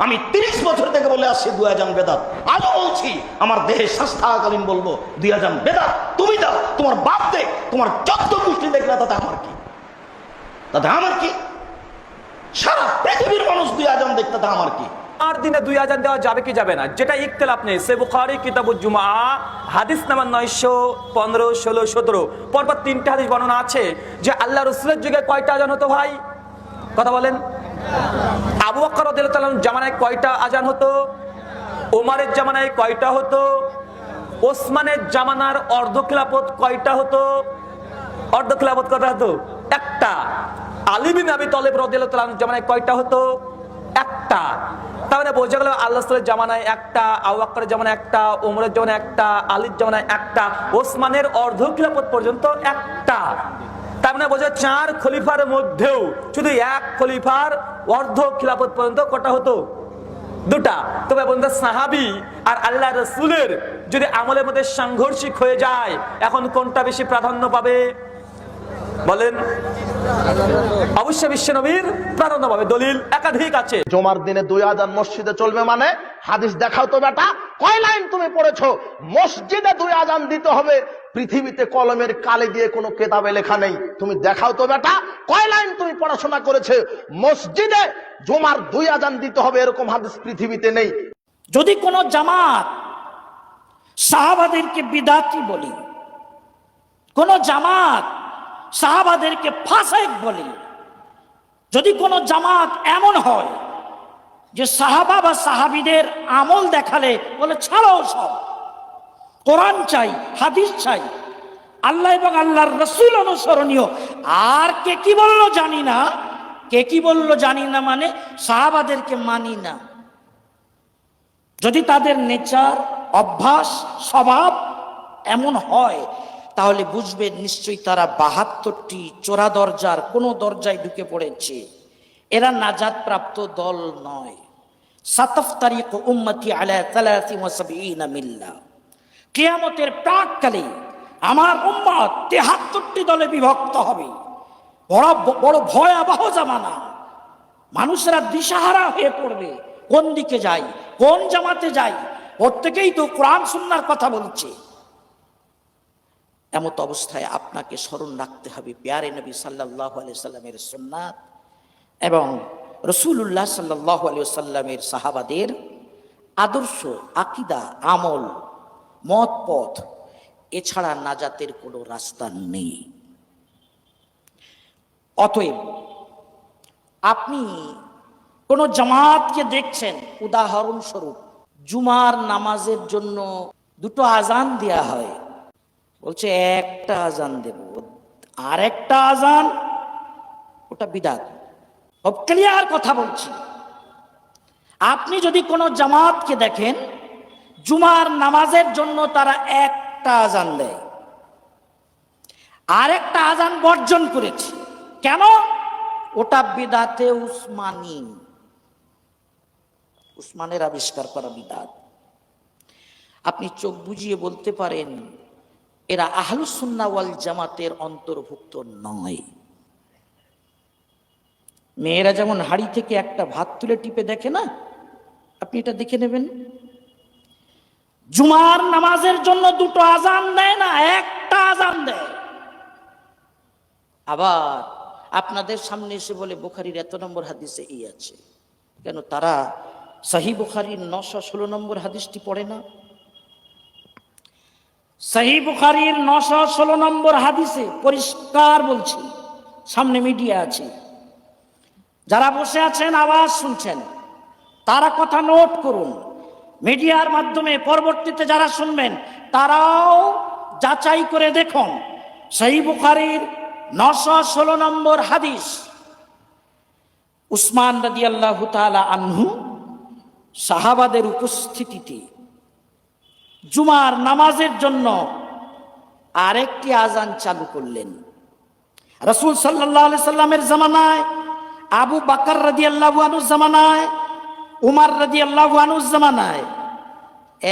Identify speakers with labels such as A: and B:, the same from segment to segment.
A: আমি 30 বছর থেকে বলে আসছি 2 আযান বেদাত, আজও বলছি, আমার দেহে শ্বাস থাকাকালীন বলবো 2 আযান বেদাত। তুমি দাও, তোমার বাপ দেখ, তোমার 14 গোষ্ঠী দেখলে তাতে আমার কি? তাতে আমার কি? সারা পৃথিবীর মানুষ 2 আযান দেখতে, তাতে আমার কি?
B: আর দিনে 2 আযান দেওয়া যাবে কি যাবে না, যেটা ইখতিলাফ নেই। সে বুখারী কিতাবুল জুমআ হাদিস নাম্বার 915, 16, 17 পরপর 3টে হাদিস বর্ণনা আছে যে আল্লাহ রাসূলের যুগে কয়টা আযান হতো ভাই? কথা বলেন। আবু বকর রাদিয়াল্লাহু তাআলার জামানায় কয়টা আযান হতো? ওমরের জামানায় কয়টা হতো? ওসমানের জামানার অর্ধ খিলাফত কয়টা হতো? অর্ধ খিলাফত কয়টা হতো? একটা। আলী বিন আবি তালিব রাদিয়াল্লাহু তাআলার জামানায় কয়টা হতো? একটা। তার মানে বোঝা গেল আল্লাহ রাসূলের জামানায় একটা, আবু বকরের জামানায় একটা, ওমরের জামানায় একটা, আলীর জামানায় একটা, ওসমানের অর্ধ খিলাফত পর্যন্ত একটা। তার মানে বোঝা 4 খলিফার মধ্যেও শুধু এক খলিফার অর্ধ খিলাফত পর্যন্ত কটা হতো? 2টা। তবে বন্ধু, সাহাবী আর আল্লাহ রাসূলের যদি আমলের মধ্যে সাংঘর্ষিক হয়ে যায়, এখন কোনটা বেশি প্রাধান্য পাবে বলেন? অবশ্যই বিশ্বনবীর প্রাধান্য পাবে। দলিল একাধিক আছে।
C: জুমার দিনে 2 আযান মসজিদে চলবে মানে হাদিস দেখাও তো বেটা, কয় লাইন তুমি পড়েছো? মসজিদে 2 আযান দিতে হবে, পৃথিবীতে কলমের কালি দিয়ে কোনো কিতাবে লেখা নেই। তুমি দেখাও তো বেটা, কয় লাইন তুমি পড়াশোনা করেছে? মসজিদে জুমার 2 আযান দিতে হবে এরকম হাদিস পৃথিবীতে নেই।
D: যদি কোনো জামাত সাহাবাদেরকে বিদাতি বলি, কোন জামাত সাহাবাদেরকে ফাসিক বলি, যদি কোনো জামাত এমন হয় যে সাহাবা বা সাহাবীদের আমল দেখালে বলে ছাড়ো সব, কোরআন চাই, হাদিস চাই, আল্লাহ এবং আল্লাহর রাসূল অনুসরণীয়, আর কে কি বললো জানি না, কে কি বললো জানি না মানে সাহাবাদেরকে মানি না, যদি তাদের নেচার, অভ্যাস, স্বভাব এমন হয়, তাহলে বুঝবেন নিশ্চয়ই তারা 72টি চোরা দরজার কোন দরজায় ঢুকে পড়েছে। এরা নাজাত প্রাপ্ত দল নয়। সাতাফতারিকু উম্মতি আলা 73 মিল্লাহ। কিয়ামতের প্রাককালে আমার উম্মত 73টি দলে বিভক্ত হবে। বড় বড় ভয়াবহ জামানা। মানুষেরা দিশাহারা হয়ে পড়বে, কোন দিকে যাই, কোন জামাতে যাই। প্রত্যেকেই তো কোরআন সুন্নাহর কথা বলছে। এমত অবস্থায় আপনাকে স্মরণ রাখতে হবে প্যারে নবী সাল্লাল্লাহু আলাইহি সাল্লামের সুন্নাত এবং রাসূলুল্লাহ সাল্লাল্লাহু আলাইহি সাল্লামের সাহাবাদের আদর্শ, আকীদা, আমল, মত পথ। এছাড়া নাজাতের কোনো রাস্তা নেই। অতএব আপনি কোন জামাতকে দেখছেন, উদাহরণস্বরূপ জুমার নামাজের জন্য 2টো আযান দেয়া হয়, বলছে একটা আযান দেব, আর একটা আযান, ওটা বিদআত। খুব ক্লিয়ার কথা বলছি। আপনি যদি কোনো জামাতকে দেখেন জুমার নামাজের জন্য তারা একটা আযান দেয়, আর একটা আযান বর্জন করেছে, কেন? ওটা বিদআতে উসমানী, উসমানের আবিষ্কার করা বিদআত। আপনি চোখ বুজিয়ে বলতে পারেন এরা আহলুস সুন্নাহ ওয়াল জামাতের অন্তর্ভুক্ত নয়। মেয়েরা যেমন হাড়ি থেকে একটা ভাত তুলে টিপে দেখে না, আপনি এটা দেখে নেবেন। জুমার নামাজের জন্য 2টো আযান দেয় না, একটা আযান দেয়। আবার আপনাদের সামনে এসে বলে বুখারীর এত নম্বর হাদিসে এই আছে। কেন তারা সহিহ বুখারীর 916 নম্বর হাদিসটি পড়ে না? সহিহ বুখারীর 916 নম্বর হাদিসে পরিষ্কার বলছি, সামনে মিডিয়া আছে, যারা বসে আছেন আওয়াজ শুনছেন তারা কথা নোট করুন। মিডিয়ার মাধ্যমে পরবর্তীতে যারা শুনবেন তারাও যাচাই করে দেখুন। সহিহ বুখারীর 916 নম্বর হাদিস, উসমান রাদিয়াল্লাহু তাআলা আনহু সাহাবাদের উপস্থিতিতে জুমার নামাজের জন্য আরেকটি আযান চালু করলেন। রাসূল সাল্লাল্লাহু আলাইহি সাল্লামের জামানায়, আবু বকর রাদিয়াল্লাহু আনহুর জামানায়, উমর রাদিয়াল্লাহু আনহুর জামানায়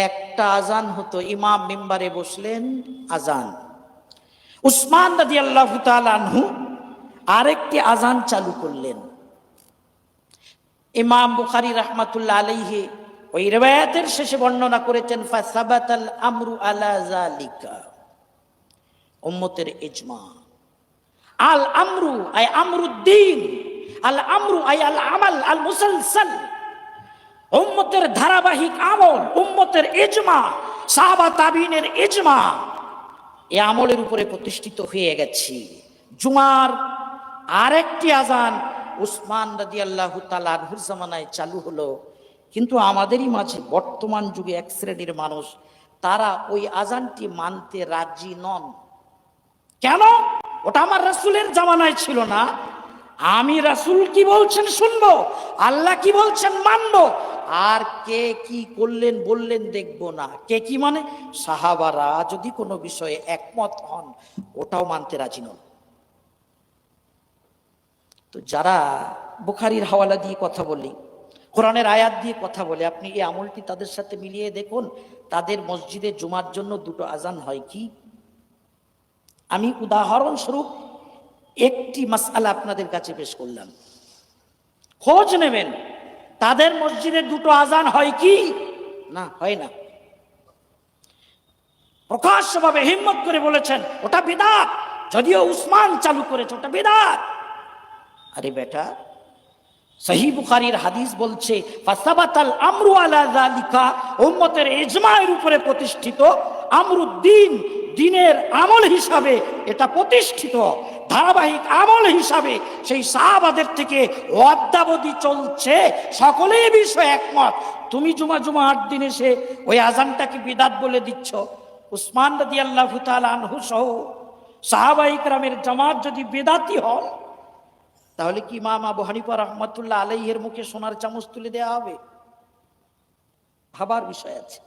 D: একটা আযান হতো, ইমাম মিম্বারে বসলেন, আযান। উসমান রাদিয়াল্লাহু তাআলা আনহু আরেকটি আযান চালু করলেন। ইমাম বুখারী রাহমাতুল্লাহ আলাইহি ওই রিওয়ায়াতের শেষে বর্ণনা করেছেন ফাসাবাতাল আমরু আলা যালিকা, উম্মতের ইজমা। আল আমরু আই আমরুদ্দিন, আল আমরু আই আল আমাল আল মুসালসাল, উম্মতের ধারাবাহিক আমল, উম্মতের ইজমা, সাহাবা তাবিনের ইজমা, এই আমলের উপরে প্রতিষ্ঠিত হয়ে গেছে। জুমার আরেকটি আজান উসমান রাদিয়াল্লাহু তাআলা আনহুর জামানায় চালু হলো, কিন্তু আমাদেরই মাঝে বর্তমান যুগে এক শ্রেণীর মানুষ তারা ওই আজানটি মানতে রাজি নন। কেন? ওটা আমার রাসূলের জামানায় ছিল না, আমি রাসূল কি বলছেন শুনবো, আল্লাহ কি বলছেন মানবো, আর কে কি করলেন বললেন দেখবো না। কে কি মানে? সাহাবারা যদি কোনো বিষয়ে একমত হন ওটাও মানতে রাজি নন। তো যারা বুখারীর হাওয়ালা দিয়ে কথা বলি, কোরআনের আয়াত দিয়ে কথা বলে, আপনি এই আমলটি তাদের সাথে মিলিয়ে দেখুন, তাদের মসজিদে জুমার জন্য দুটো আজান হয় কি? আমি উদাহরণস্বরূপ একটি মাসআলা আপনাদের কাছে পেশ করলাম, খোঁজ নেবেন তাদের মসজিদে দুটো আজান হয় কি? না, হয় না। প্রকাশ্যভাবে হিম্মত করে বলেছেন ওটা বিদআত, যদিও উসমান চালু করেছে, ওটা বিদআত। আরে বেটা, সহিহ বুখারীর হাদিস বলছে ফাসাবাতাল আমরু আলা যালিকা, উম্মতের ইজমায়ের উপরে প্রতিষ্ঠিত, আমরুদ্দিন, দ্বীনের আমল হিসাবে এটা প্রতিষ্ঠিত, ধারাবাহিক আমল হিসাবে সেই সাহাবাদের থেকে অদ্যাবধি চলছে, সকলেই বিষয়ে একমত। তুমি জুমা 8 দিন এসে ওই আজানটাকে বিদআত বলে দিচ্ছ। উসমান রাদিয়াল্লাহু তাআলা আনহু সহ সাহাবায়ে কেরামের জামাত যদি বিদআতি হন, তাহলে কি ইমাম আবু হানিফা রাহমাতুল্লাহ আলাইহির মুখে সোনার চামচ তুলে দেওয়া হবে? ভাবার বিষয় আছে।